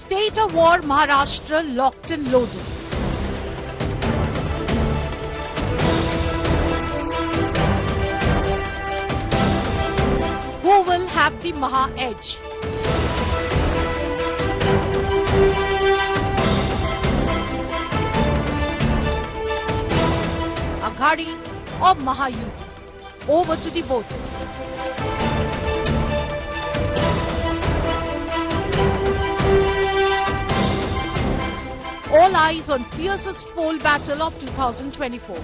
State of War Maharashtra locked and loaded. Who will have the Maha edge? Aghadi or Mahayuti? Over to the voters. All eyes on fiercest poll battle of 2024.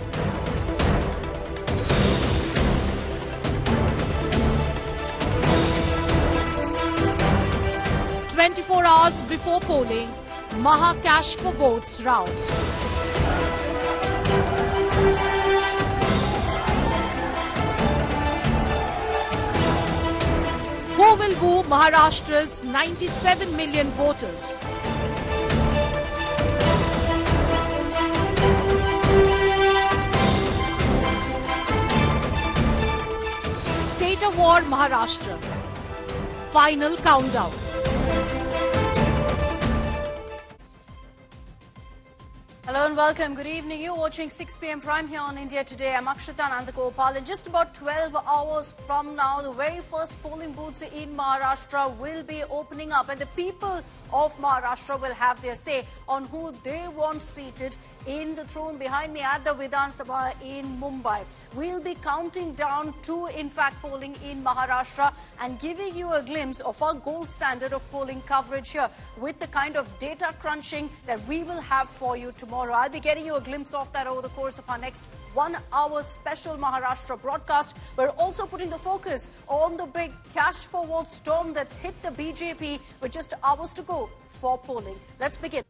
"24 hours before polling, Maha cash for votes round." Who will woo Maharashtra's 97 million voters? State of War Maharashtra. Final countdown. Hello and welcome. Good evening. You're watching 6 p.m. Prime here on India Today. I'm Akshita Nandagopal. In just about 12 hours from now, the very first polling booths in Maharashtra will be opening up, and the people of Maharashtra will have their say on who they want seated in the throne behind me at the Vidhan Sabha in Mumbai. We'll be counting down to, in fact, polling in Maharashtra and giving you a glimpse of our gold standard of polling coverage here with the kind of data crunching that we will have for you tomorrow. I'll be getting you a glimpse of that over the course of our next 1 hour special Maharashtra broadcast. We're also putting the focus on the big cash for vote storm that's hit the BJP with just hours to go for polling. Let's begin.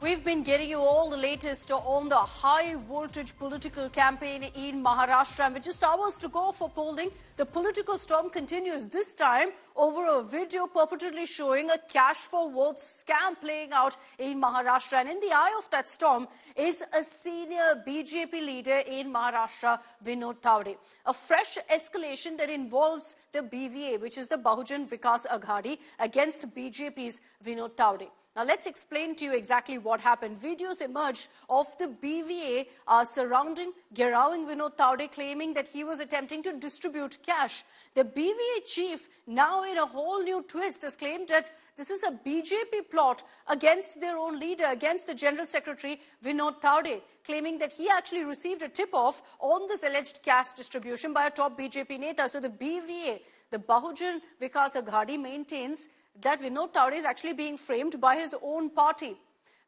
We've been getting you all the latest on the high-voltage political campaign in Maharashtra. And with just hours to go for polling, the political storm continues, this time over a video purportedly showing a cash for votes scam playing out in Maharashtra. And in the eye of that storm is a senior BJP leader in Maharashtra, Vinod Tawde. A fresh escalation that involves the BVA, which is the Bahujan Vikas Aghadi, against BJP's Vinod Tawde. Now, let's explain to you exactly what happened. Videos emerged of the BVA surrounding Vinod Tawde, claiming that he was attempting to distribute cash. The BVA chief, now in a whole new twist, has claimed that this is a BJP plot against their own leader, against the General Secretary, Vinod Tawde, claiming that he actually received a tip-off on this alleged cash distribution by a top BJP neta. So the BVA, the Bahujan Vikas Aghadi, maintains that Vinod Tawde is actually being framed by his own party.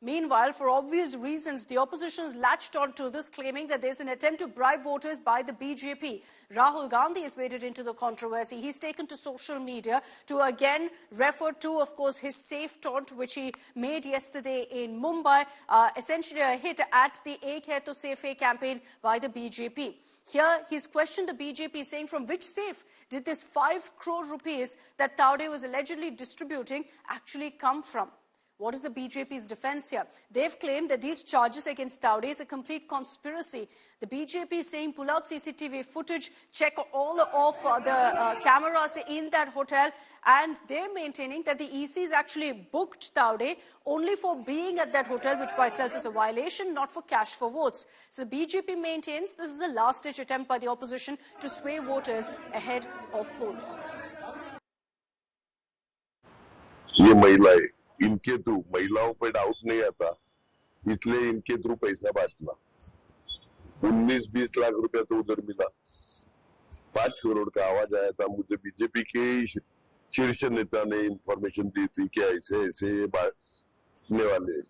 Meanwhile, for obvious reasons, the opposition has latched onto this, claiming that there's an attempt to bribe voters by the BJP. Rahul Gandhi has waded into the controversy. He's taken to social media to again refer to, of course, his safe taunt, which he made yesterday in Mumbai, essentially a hit at the Ek Hai To Safe Hai campaign by the BJP. Here, he's questioned the BJP, saying from which safe did this 5 crore rupees that Tawde was allegedly distributing actually come from? What is the BJP's defense here? They've claimed that these charges against Tawde is a complete conspiracy. The BJP is saying pull out CCTV footage, check all of the cameras in that hotel, and they're maintaining that the ECs actually booked Tawde only for being at that hotel, which by itself is a violation, not for cash for votes. So the BJP maintains this is a last-ditch attempt by the opposition to sway voters ahead of polling. इनके through महिलाओं पे doubt नहीं आता, इसलिए इनके through पैसा बांटना। 19-20 लाख रुपया तो उधर मिला। 5 करोड़ का आवाज आया था। मुझे बीजेपी के शीर्ष नेता ने इंफॉर्मेशन दी थी कि ऐसे ऐसे ये बांटने वाले,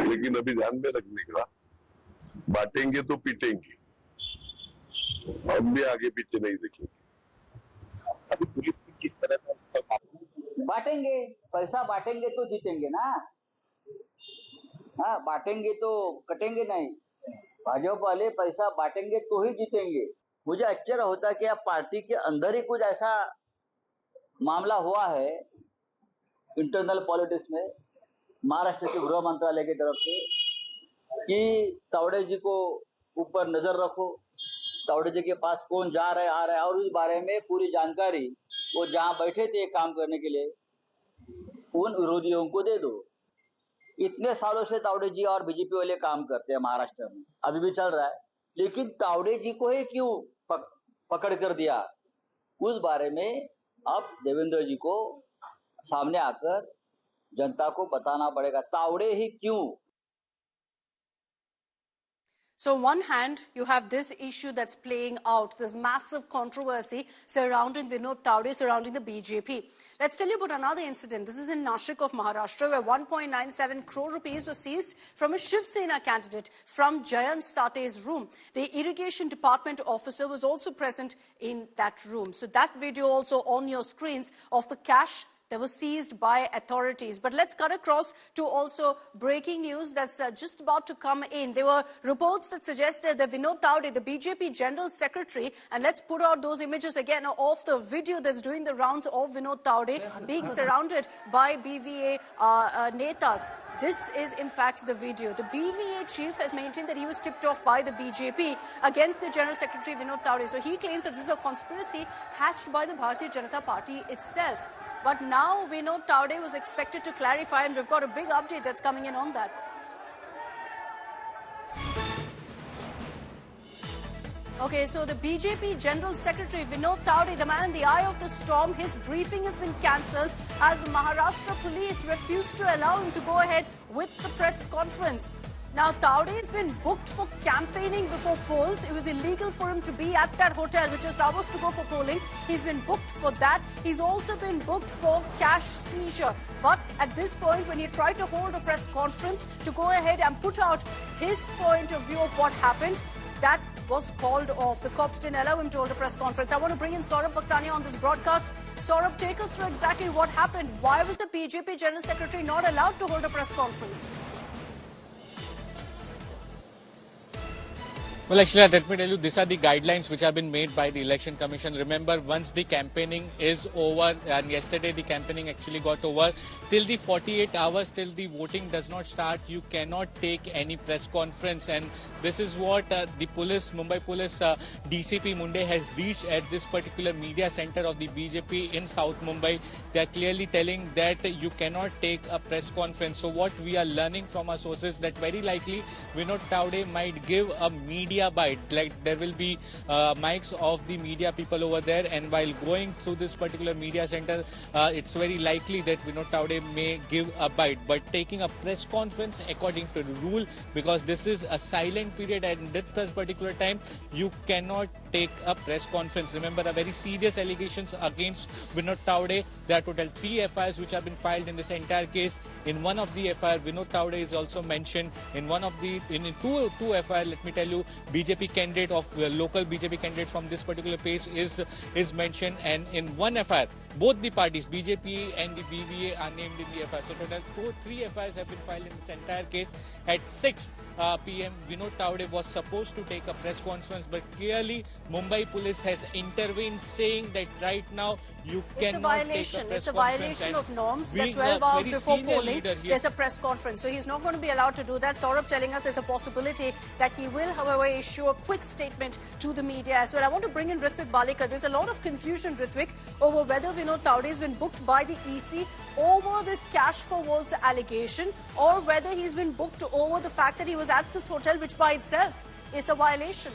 लेकिन अभी ध्यान में रखने का, बांटेंगे तो पीटेंगे, हम भी आगे पीछे नहीं देखेंगे। अभी पुलिस की किस तरह का बांटेंगे, पैसा बांटेंगे तो जीतेंगे ना। हाँ, बांटेंगे तो कटेंगे नहीं। भाजपा वाले पैसा बांटेंगे तो ही जीतेंगे। मुझे आश्चर्य होता है कि आप पार्टी के अंदर ही कुछ ऐसा मामला हुआ है इंटरनल पॉलिटिक्स में, महाराष्ट्र के गृह मंत्रालय की तरफ से, कि तावड़े जी को ऊपर नजर रखो, तावड़े जी के पास कौन जा रहा है आ रहा है, और उस बारे में पूरी जानकारी वो जहां बैठे थे काम करने के लिए उन विरोधियों को दे दो। इतने सालों से तावड़े जी और बीजेपी वाले काम करते हैं महाराष्ट्र में, अभी भी चल रहा है, लेकिन तावड़े जी को ही क्यों पकड़ कर दिया, उस बारे में अब देवेंद्र जी को सामने आकर जनता को बताना पड़ेगा, तावड़े ही क्यों। So on one hand, you have this issue that's playing out, this massive controversy surrounding Vinod Tawde, surrounding the BJP. Let's tell you about another incident. This is in Nashik of Maharashtra, where 1.97 crore rupees was seized from a Shiv Sena candidate from Jayant Sate's room. The irrigation department officer was also present in that room. So that video also on your screens of the cash that was seized by authorities. But let's cut across to also breaking news that's just about to come in. There were reports that suggested that Vinod Tawde, the BJP General Secretary, and let's put out those images again of the video that's doing the rounds of Vinod Tawde being surrounded by BVA netas. This is, in fact, the video. The BVA chief has maintained that he was tipped off by the BJP against the General Secretary Vinod Tawde. So he claims that this is a conspiracy hatched by the Bharatiya Janata Party itself. But now Vinod Tawde was expected to clarify, and we've got a big update that's coming in on that. Okay, so the BJP General Secretary Vinod Tawde, the man in the eye of the storm, his briefing has been cancelled as the Maharashtra police refused to allow him to go ahead with the press conference. Now, Tawde has been booked for campaigning before polls. It was illegal for him to be at that hotel, which is hours to go for polling. He's been booked for that. He's also been booked for cash seizure. But at this point, when he tried to hold a press conference to go ahead and put out his point of view of what happened, that was called off. The cops didn't allow him to hold a press conference. I want to bring in Saurabh Vakhtania on this broadcast. Saurabh, take us through exactly what happened. Why was the BJP General Secretary not allowed to hold a press conference? Well, actually, let me tell you, these are the guidelines which have been made by the Election Commission. Remember, once the campaigning is over, and yesterday the campaigning actually got over, till the 48 hours, till the voting does not start, you cannot take any press conference. And this is what the police, Mumbai Police DCP Munde has reached at this particular media center of the BJP in South Mumbai. They are clearly telling that you cannot take a press conference. So what we are learning from our sources, that very likely Vinod Tawde might give a media bite, like there will be mics of the media people over there, and while going through this particular media center, it's very likely that Vinod Tawde may give a bite. But taking a press conference according to the rule, because this is a silent period, and at this particular time you cannot take a press conference. Remember, a very serious allegations against Vinod Tawde. There are total 3 FIRs which have been filed in this entire case. In one of the FIR, Vinod Tawde is also mentioned. In one of the two FIR, let me tell you, BJP candidate of local BJP candidate from this particular place is mentioned, and in one FIR, both the parties, BJP and the BVA, are named in the FIR. So total 3 FIRs have been filed in this entire case. At 6 p.m, Vinod Tawde was supposed to take a press conference, but clearly Mumbai Police has intervened, saying that right now you cannot take a press conference. It's a violation of norms that 12 hours before polling there's a press conference. So he's not going to be allowed to do that. Saurabh telling us there's a possibility that he will, however, issue a quick statement to the media as well. I want to bring in Ritwik Balekar. There's a lot of confusion, Ritwik, over whether Vinod Tawde has been booked by the EC over this cash for votes allegation, or whether he's been booked over the fact that he was at this hotel, which by itself is a violation.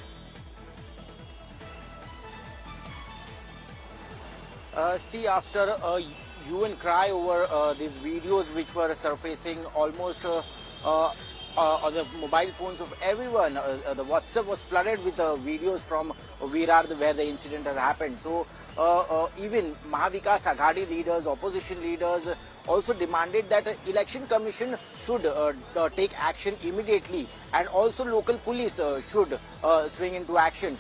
See, after a hue and cry over these videos which were surfacing almost on the mobile phones of everyone, the WhatsApp was flooded with videos from Virar where the incident has happened. So even Mahavikas Aghadi leaders, opposition leaders also demanded that Election Commission should take action immediately, and also local police should swing into action.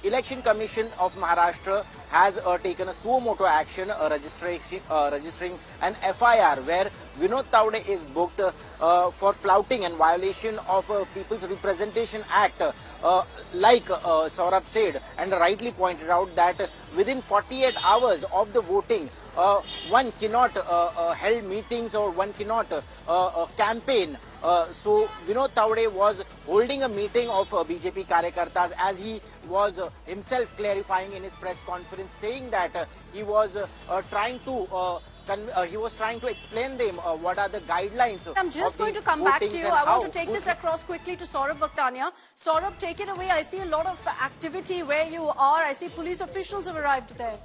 Election Commission of Maharashtra has taken a suo motu action, registering an FIR where Vinod Tawde is booked for flouting and violation of People's Representation Act. Like Saurabh said and rightly pointed out, that within 48 hours of the voting, one cannot hold meetings, or one cannot campaign. So Vinod Tawde was holding a meeting of BJP Karyakartas, as he was himself clarifying in his press conference, saying that he was trying to he was trying to explain them what are the guidelines. I'm just going to come back to you. I want to take this across quickly to Saurabh Vakhtania. Saurabh, take it away. I see a lot of activity where you are. I see police officials have arrived there.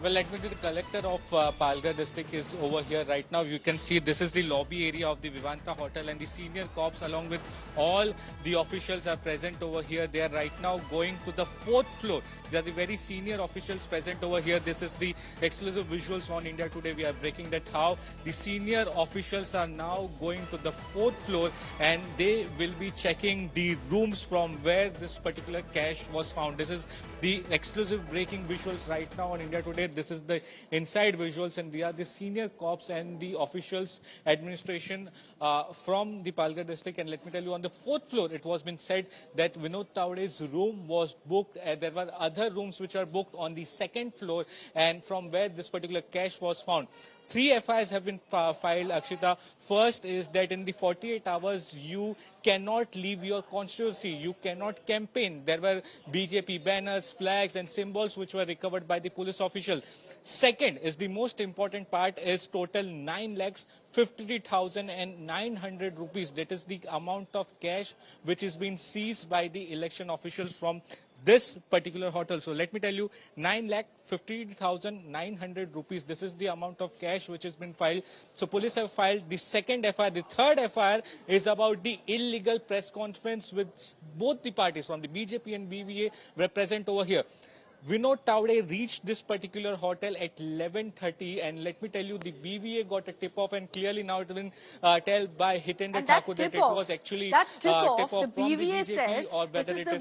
Well, let me do the collector of Palghar district is over here right now. You can see this is the lobby area of the Vivanta Hotel, and the senior cops along with all the officials are present over here. They are right now going to the 4th floor. They are the very senior officials present over here. This is the exclusive visuals on India Today. We are breaking that how the senior officials are now going to the 4th floor, and they will be checking the rooms from where this particular cash was found. This is the exclusive breaking visuals right now on India Today. This is the inside visuals, and we are the senior cops and the officials administration from the Palghar district. And let me tell you, on the 4th floor, it was been said that Vinod Tawde's room was booked. There were other rooms which are booked on the 2nd floor, and from where this particular cash was found. 3 FIRs have been filed, Akshita. First is that in the 48 hours, you cannot leave your constituency. You cannot campaign. There were BJP banners, flags and symbols which were recovered by the police official. Second is the most important part is total 9,53,900 rupees. That is the amount of cash which is being seized by the election officials from this particular hotel. So let me tell you, 9,50,900 rupees. This is the amount of cash which has been filed. So police have filed the 2nd FIR. The 3rd FIR is about the illegal press conference which both the parties from the BJP and BVA were present over here. Vinod Tawde reached this particular hotel at 11:30, and let me tell you, the BVA got a tip-off, and clearly now it has been told by Hitendra Thakur that it was actually that tip-off, tip-off the BVA says this is the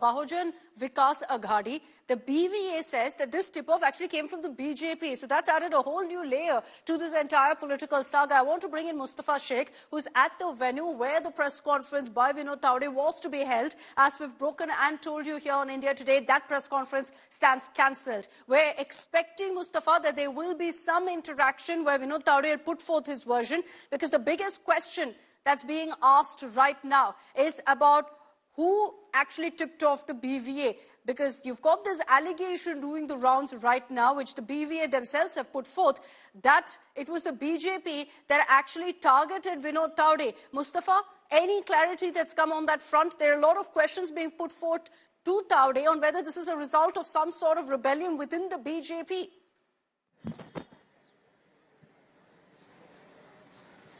Bahujan Vikas Aghadi. The BVA says that this tip-off actually came from the BJP. So that's added a whole new layer to this entire political saga. I want to bring in Mustafa Sheikh, who's at the venue where the press conference by Vinod Tawde was to be held. As we've broken and told you here on India Today, that press conference stands cancelled. We're expecting, Mustafa, that there will be some interaction where Vinod Tawde will put forth his version, because the biggest question that's being asked right now is about who actually tipped off the BVA. Because you've got this allegation doing the rounds right now, which the BVA themselves have put forth, that it was the BJP that actually targeted Vinod Tawde. Mustafa, any clarity that's come on that front? There are a lot of questions being put forth to Tawde on whether this is a result of some sort of rebellion within the BJP.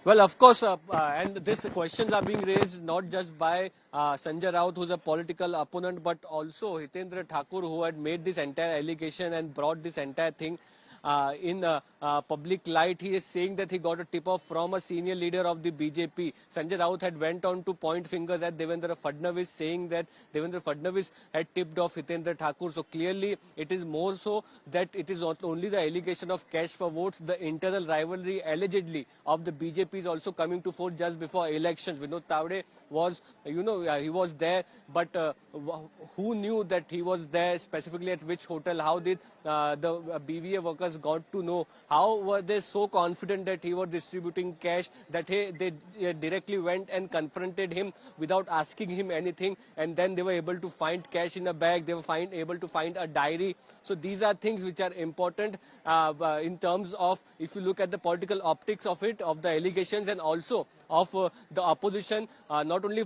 Well, of course, and these questions are being raised not just by Sanjay Raut, who's a political opponent, but also Hitendra Thakur, who had made this entire allegation and brought this entire thing in public light. He is saying that he got a tip-off from a senior leader of the BJP. Sanjay Raut had went on to point fingers at Devendra Fadnavis, saying that Devendra Fadnavis had tipped off Hitendra Thakur. So clearly, it is more so that it is not only the allegation of cash for votes, the internal rivalry allegedly of the BJP is also coming to fore just before elections. Vinod Tawde was, he was there, but who knew that he was there, specifically at which hotel? How did the BVA workers got to know? How were they so confident that he was distributing cash that they directly went and confronted him without asking him anything, and then they were able to find cash in a bag, they were able to find a diary. So these are things which are important in terms of, if you look at the political optics of it, of the allegations, and also of the opposition, not only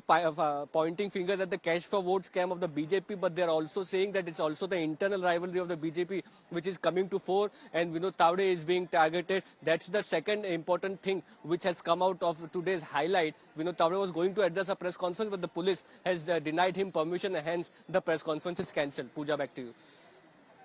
pointing fingers at the cash for votes scam of the BJP, but they are also saying that it's also the internal rivalry of the BJP which is coming to fore, and Vinod Tawde is being targeted. That's the second important thing which has come out of today's highlight. Vinod Tawde was going to address a press conference, but the police has denied him permission, and hence the press conference is cancelled. Pooja, back to you.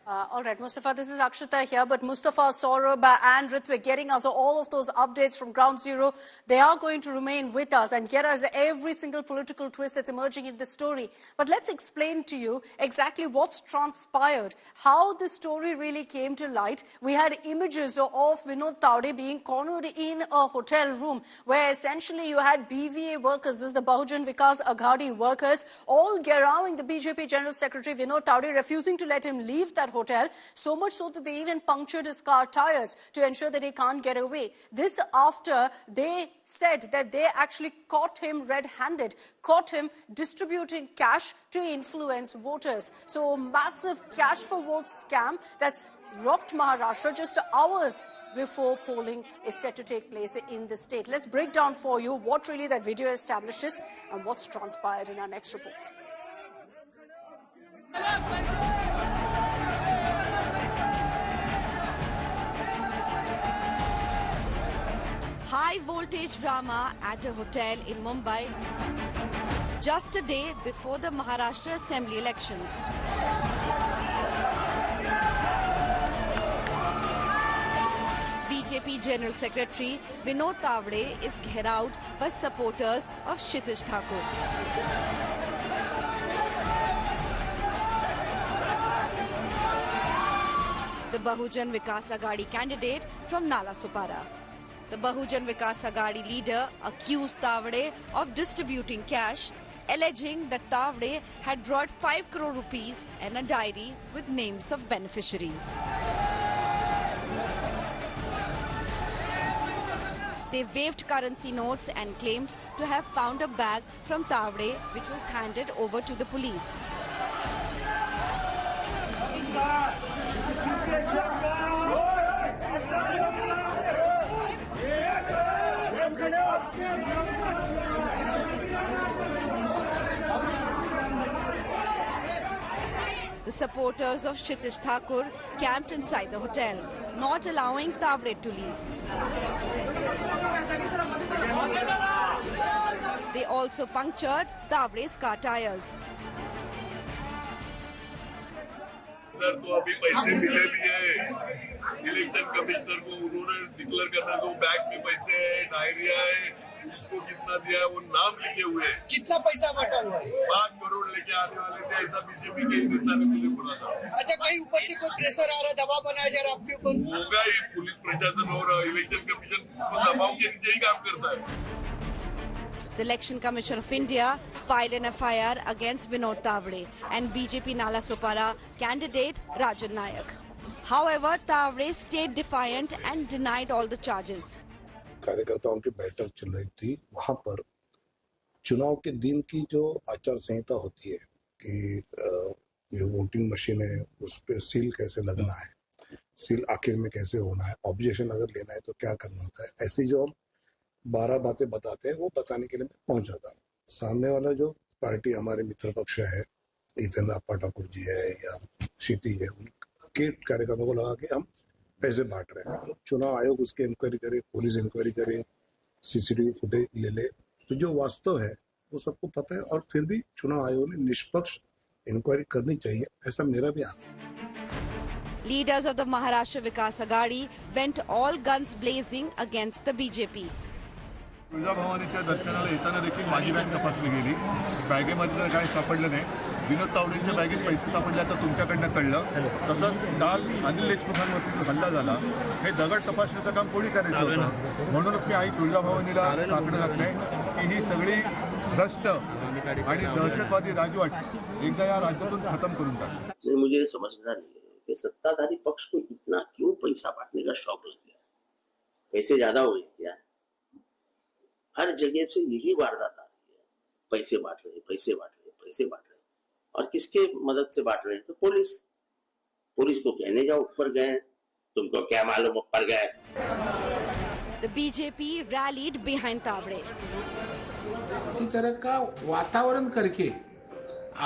All right, Mustafa, this is Akshita here, but Mustafa, Saurabh and Ritwik getting us all of those updates from Ground Zero. They are going to remain with us and get us every single political twist that's emerging in the story. But let's explain to you exactly what's transpired, how the story really came to light. We had images of Vinod Tawde being cornered in a hotel room where essentially you had BVA workers, this is the Bahujan Vikas Aghadi workers, all garrowing the BJP General Secretary Vinod Tawde, refusing to let him leave that hotel, so much so that they even punctured his car tires to ensure that he can't get away. This after they said that they actually caught him red-handed, caught him distributing cash to influence voters. So massive cash for votes scam that's rocked Maharashtra just hours before polling is set to take place in the state. Let's break down for you what really that video establishes and what's transpired in our next report. High voltage drama at a hotel in Mumbai just a day before the Maharashtra Assembly elections. BJP General Secretary Vinod Tawade is घेराउड by supporters of Kshitij Thakur. The Bahujan Vikas Aghadi candidate from Nalasopara. The Bahujan Vikas Aghadi leader accused Tawade of distributing cash, alleging that Tawade had brought 5 crore rupees and a diary with names of beneficiaries. They waved currency notes and claimed to have found a bag from Tawade which was handed over to the police. The supporters of Kshitij Thakur camped inside the hotel, not allowing Tawade to leave. They also punctured Tawade's car tires. तो अभी पैसे मिले भी है election commissioner को, उन्होंने declare करना तो बैग में पैसे है, डायरिया है, जिसको कितना दिया है वो नाम लिखे हुए हैं। कितना पैसा बटा हुआ है? 5 करोड़ लेके आने वाले थे, ऐसा बीजेपी के ही नेता ने मुझे बोला था। अच्छा, कहीं ऊपर से कोई प्रेशर आ रहा है, दबाव बनाया जा रहा है आपके ऊपर? होगा ही, पुलिस प्रशासन और इलेक्शन कमीशन तो दबाव के नीचे ही काम करता है। The Election Commission of India filed an FIR against Vinod Tawade and BJP Nalasopara candidate Rajan Nayak. However, Tawade stayed defiant and denied all the charges. कार्यकर्ताओं की बैठक चल रही थी, वहां पर चुनाव के दिन की जो आचार संहिता होती है कि जो वोटिंग मशीन है उस पर सील कैसे लगना है, सील आखिर में कैसे होना है, ऑब्जेक्शन अगर लेना है तो क्या करना होता है, ऐसी जो 12 बातें बताते हैं वो बताने के लिए मैं पहुंच जाता हूँ। सामने वाला जो पार्टी हमारे मित्र पक्ष है, इतन अप्पा ठाकुर जी है या क्षितिज है, उनके कार्यकर्ताओं को लगा के हम पैसे बांट रहे हैं। तो चुनाव आयोग उसकी इंक्वायरी करे, पुलिस इंक्वायरी करे, सीसीटीवी फुटेज ले ले, तो जो वास्तव है वो सबको पता है और फिर भी चुनाव आयोग ने निष्पक्ष इंक्वायरी करनी चाहिए, ऐसा मेरा भी आग्रह है। Leaders of the Maharashtra Vikas Aghadi went all guns blazing against the BJP. तुळजाभवानीच्या दर्शनाला येताना देखील माझी बॅग तपासली गेली, बॅगेमध्ये तर काही सापडलं नाही। विनोद तावडेंच्या बॅगेत पैसे सापडले आता तुमच्याकडनं कळलं। तसंच काल अनिल देशमुखांवरती जो हल्ला झाला, हे दगड तपासण्याचं काम कोणी करायचं होतं, म्हणूनच मी आई तुळजाभवानीला साकडं घातलंय की ही सगळी भ्रष्ट आणि दहशतवादी राजवट एकदा या राज्यातून खत्म करून टाक। मुझे ये समझना नहीं है कि सत्ताधारी पक्ष को इतना क्यों पैसा बांटने का शौक लग गया, पैसे ज्यादा हो गए क्या? हर जगह से यही वारदात आ रही है, पैसे बांट रहे, पैसे बांट रहे, पैसे बांट रहे, और किसके मदद से बांट रहे हैं? तो पुलिस को कहने जाओ ऊपर गए, तुमको क्या मालूम ऊपर गए। The BJP rallied behind Tawade. इसी तरह का वातावरण करके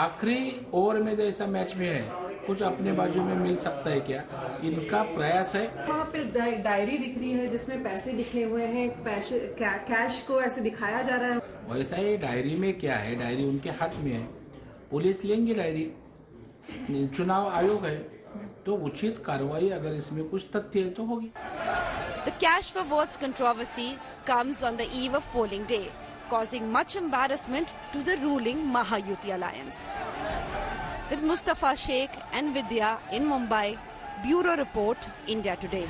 आखिरी ओवर में जैसा मैच में है, कुछ अपने बाजू में मिल सकता है क्या, इनका प्रयास है। वहाँ पे डायरी दिख रही है जिसमें पैसे लिखे हुए हैं, कैश को ऐसे दिखाया जा रहा है। वैसा ही डायरी में क्या है, डायरी उनके हाथ में है, पुलिस लेंगी डायरी, चुनाव आयोग है, तो उचित कार्रवाई अगर इसमें कुछ तथ्य है तो होगी। The cash for votes controversy comes on the eve of polling day, causing much embarrassment to the ruling Mahayuti alliance. With Mustafa Sheikh and Vidya in Mumbai, Bureau Report, India Today.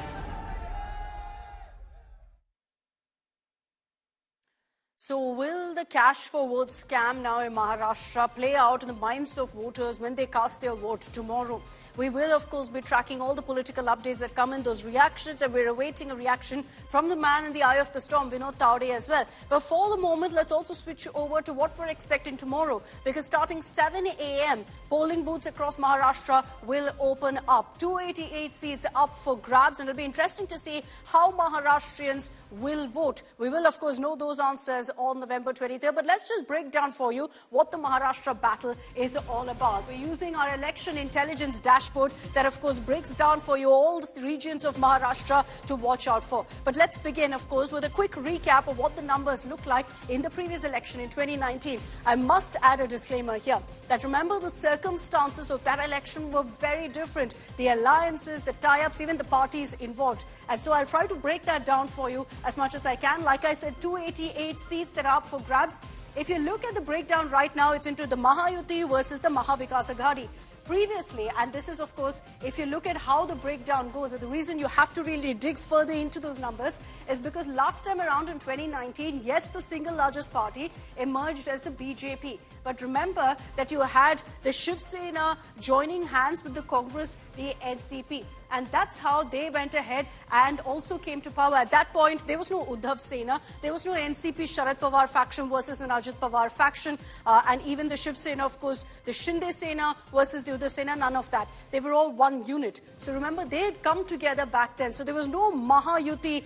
So will the cash for vote scam now in Maharashtra play out in the minds of voters when they cast their vote tomorrow? We will, of course, be tracking all the political updates that come in, those reactions, and we're awaiting a reaction from the man in the eye of the storm, Vinod Tawde, as well. But for the moment, let's also switch over to what we're expecting tomorrow, because starting 7 a.m., polling booths across Maharashtra will open up. 288 seats up for grabs, and it'll be interesting to see how Maharashtrians will vote. We will, of course, know those answers on November 23rd, but let's just break down for you what the Maharashtra battle is all about. We're using our election intelligence dashboard that, of course, breaks down for you all the regions of Maharashtra to watch out for. But let's begin, of course, with a quick recap of what the numbers look like in the previous election in 2019. I must add a disclaimer here that remember the circumstances of that election were very different. The alliances, the tie-ups, even the parties involved. And so I'll try to break that down for you as much as I can. Like I said, 288 seats that are up for grabs. If you look at the breakdown right now, it's into the Mahayuti versus the Mahavikas Aghadi. Previously, and this is, of course, if you look at how the breakdown goes, the reason you have to really dig further into those numbers is because last time around in 2019, yes, the single largest party emerged as the BJP. But remember that you had the Shiv Sena joining hands with the Congress, the NCP. And that's how they went ahead and also came to power. At that point, there was no Uddhav Sena. There was no NCP Sharad Pawar faction versus an Ajit Pawar faction. And even the Shiv Sena, of course, the Shinde Sena versus the Uddhav Sena, none of that. They were all one unit. So remember, they had come together back then. So there was no Mahayuti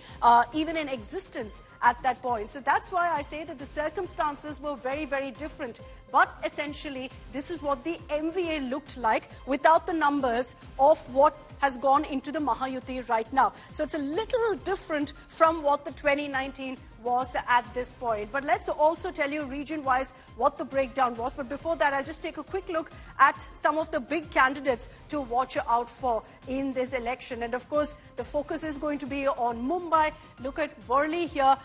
even in existence at that point. So that's why I say that the circumstances were very, very different. But essentially, this is what the MVA looked like without the numbers of what has gone into the Mahayuti right now. So it's a little different from what the 2019 was at this point. But let's also tell you region-wise what the breakdown was. But before that, I'll just take a quick look at some of the big candidates to watch out for in this election. And of course, the focus is going to be on Mumbai. Look at Worli here.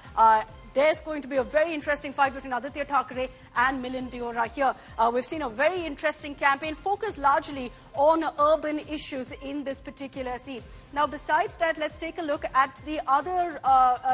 There's going to be a very interesting fight between Aditya Thackeray and Milind Deora here. We've seen a very interesting campaign focused largely on urban issues in this particular seat. Now, besides that, let's take a look at the other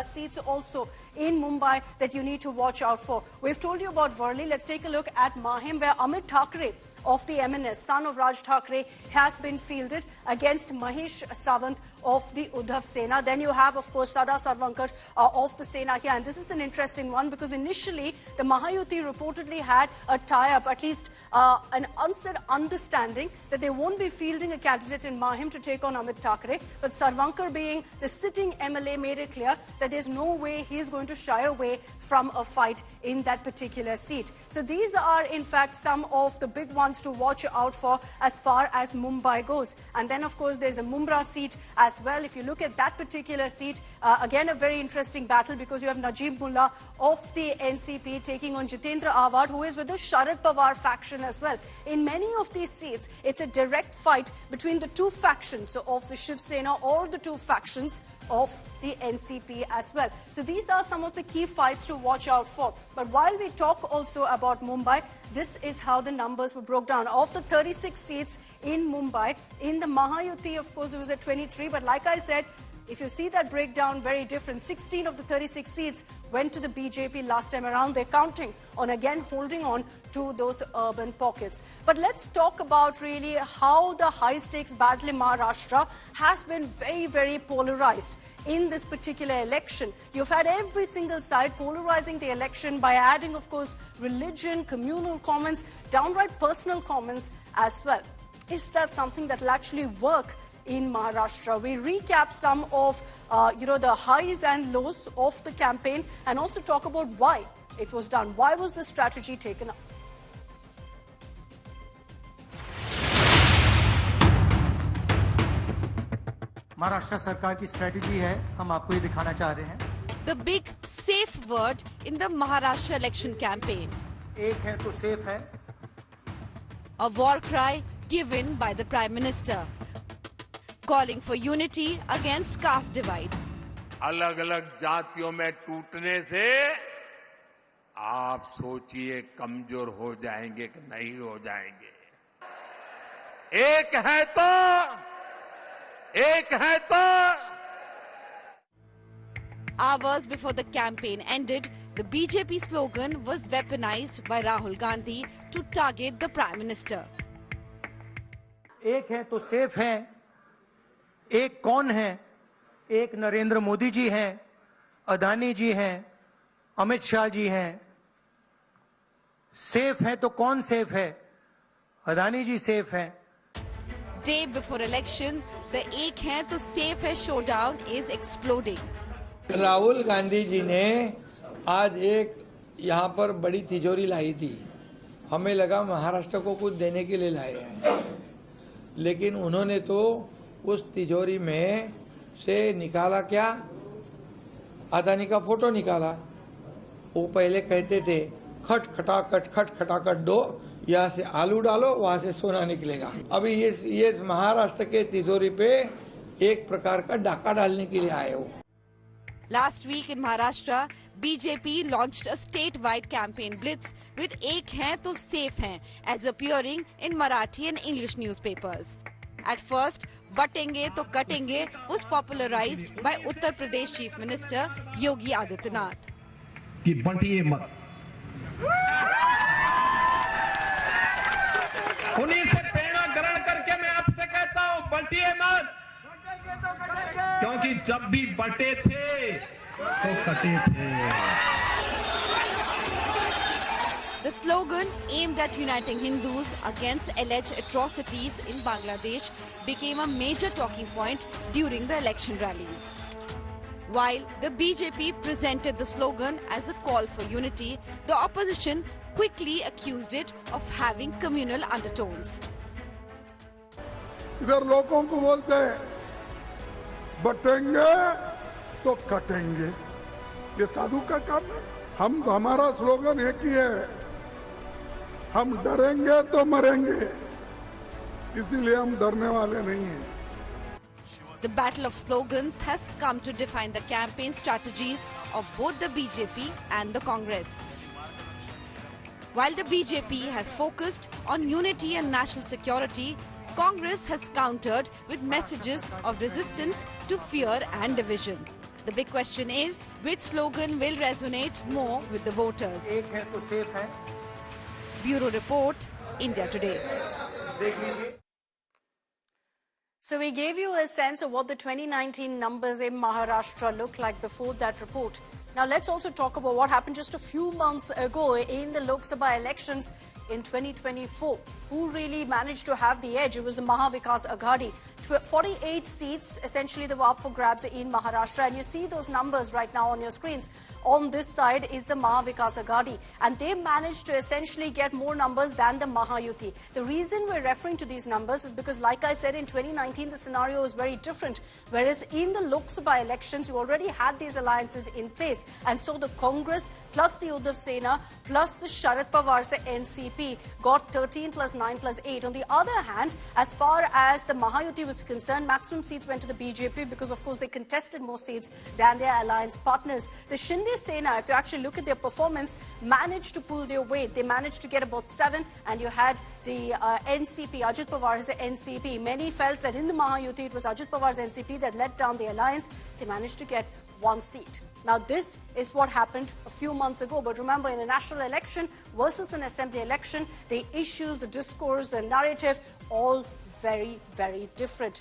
seats also in Mumbai that you need to watch out for. We've told you about Worli. Let's take a look at Mahim, where Amit Thackeray of the MNS, son of Raj Thackeray, has been fielded against Mahesh Sawant of the Uddhav Sena. Then you have, of course, Sada Sarvankar of the Sena here. And this is an interesting one because initially the Mahayuti reportedly had a tie-up, at least an unsaid understanding that they won't be fielding a candidate in Mahim to take on Amit Thackeray. But Sarvankar, being the sitting MLA, made it clear that there's no way he is going to shy away from a fight in that particular seat. So these are, in fact, some of the big ones to watch out for as far as Mumbai goes. And then, of course, there's the Mumra seat as well. If you look at that particular seat, again, a very interesting battle because you have Najib Mullah of the NCP taking on Jitendra Awad, who is with the Sharad Pawar faction as well. In many of these seats, it's a direct fight between the two factions of the Shiv Sena or the two factions of the NCP as well. So these are some of the key fights to watch out for. But while we talk also about Mumbai, this is how the numbers were broke down. Of the 36 seats in Mumbai, in the Mahayuti, of course, it was at 23. But like I said, if you see that breakdown, very different. 16 of the 36 seats went to the BJP last time around. They're counting on, again, holding on to those urban pockets. But let's talk about really how the high-stakes battle in Maharashtra has been very, very polarized in this particular election. You've had every single side polarizing the election by adding, of course, religion, communal comments, downright personal comments as well. Is that something that will actually work in Maharashtra? We recap some of, the highs and lows of the campaign and also talk about why it was done. Why was this strategy taken up? Maharashtra सरकार की strategy है, हम आपको ये दिखाना चाह रहे हैं. The big safe word in the Maharashtra election campaign. एक है तो सेफ है. A war cry given by the Prime Minister, calling for unity against caste divide. अलग-अलग जातियों में टूटने से आप सोचिए कमजोर हो जाएंगे कि नहीं हो जाएंगे. एक है तो Hours before the campaign ended, The BJP slogan was weaponized by Rahul Gandhi to target the Prime Minister. एक है तो सेफ है, एक कौन है? एक नरेंद्र मोदी जी हैं, अदानी जी हैं, अमित शाह जी हैं। सेफ है तो कौन सेफ है? अदानी जी सेफ हैं। Day before election, the एक है तो safe है showdown is exploding. Rahul Gandhi ji ने आज एक यहाँ पर बड़ी तिजोरी लाई थी। हमें लगा महाराष्ट्र को कुछ देने के लिए लाए हैं, लेकिन उन्होंने तो उस तिजोरी में से निकाला क्या? अदानी का फोटो निकाला। वो पहले कहते थे खट खटाखट दो, यहाँ से आलू डालो, वहाँ से सोना निकलेगा। अभी ये महाराष्ट्र के तिजोरी पे एक प्रकार का डाका डालने के लिए आए हो। Last week in Maharashtra, BJP launched a statewide campaign blitz with "एक हैं तो safe हैं" as appearing in Marathi and English newspapers. At first, "बटेंगे तो कटेंगे" was popularized by Uttar Pradesh Chief Minister Yogi Adityanath. कि बंटिए मत, उन्हीं से प्रेरणा ग्रहण करके मैं आपसे कहता हूं बंटिए मत, क्योंकि जब भी बटे थे तो कटे थे। The slogan aimed at uniting Hindus against alleged atrocities in Bangladesh became a major talking point during the election rallies. While the BJP presented the slogan as a call for unity, the opposition quickly accused it of having communal undertones. इधर लोगों को बोलते हैं बटेंगे तो कटेंगे, ये साधु का काम है। हमारा स्लोगन एक ही है, हम डरेंगे तो मरेंगे, इसीलिए हम डरने वाले नहीं हैं। The battle of slogans has come to define the campaign strategies of both the BJP and the Congress. While the BJP has focused on unity and national security, Congress has countered with messages of resistance to fear and division. The big question is, which slogan will resonate more with the voters? एक है तो safe है। Bureau Report, India Today. So we gave you a sense of what the 2019 numbers in Maharashtra look like before that report. Now let's also talk about what happened just a few months ago in the Lok Sabha elections in 2024. Who really managed to have the edge? It was the Maha Vikas Aghadi. 48 seats essentially that were up for grabs in Maharashtra, and you see those numbers right now on your screens. On this side is the Maha Vikas Aghadi, and they managed to essentially get more numbers than the Mahayuti. The reason we're referring to these numbers is because, like I said, in 2019 the scenario was very different, whereas in the Lok Sabha elections you already had these alliances in place, and so the Congress plus the Uddhav Sena plus the Sharad Pawar's NCP got 13 plus 9 plus 8. On the other hand, as far as the Mahayuti was concerned, maximum seats went to the BJP because, of course, they contested more seats than their alliance partners. The Shinde Sena, if you actually look at their performance, managed to pull their weight. They managed to get about 7, and you had the NCP, Ajit Pawar's NCP. Many felt that in the Mahayuti, it was Ajit Pawar's NCP that let down the alliance. They managed to get 1 seat. Now, this is what happened a few months ago. But remember, in a national election versus an assembly election, the issues, the discourse, the narrative, all very, very different.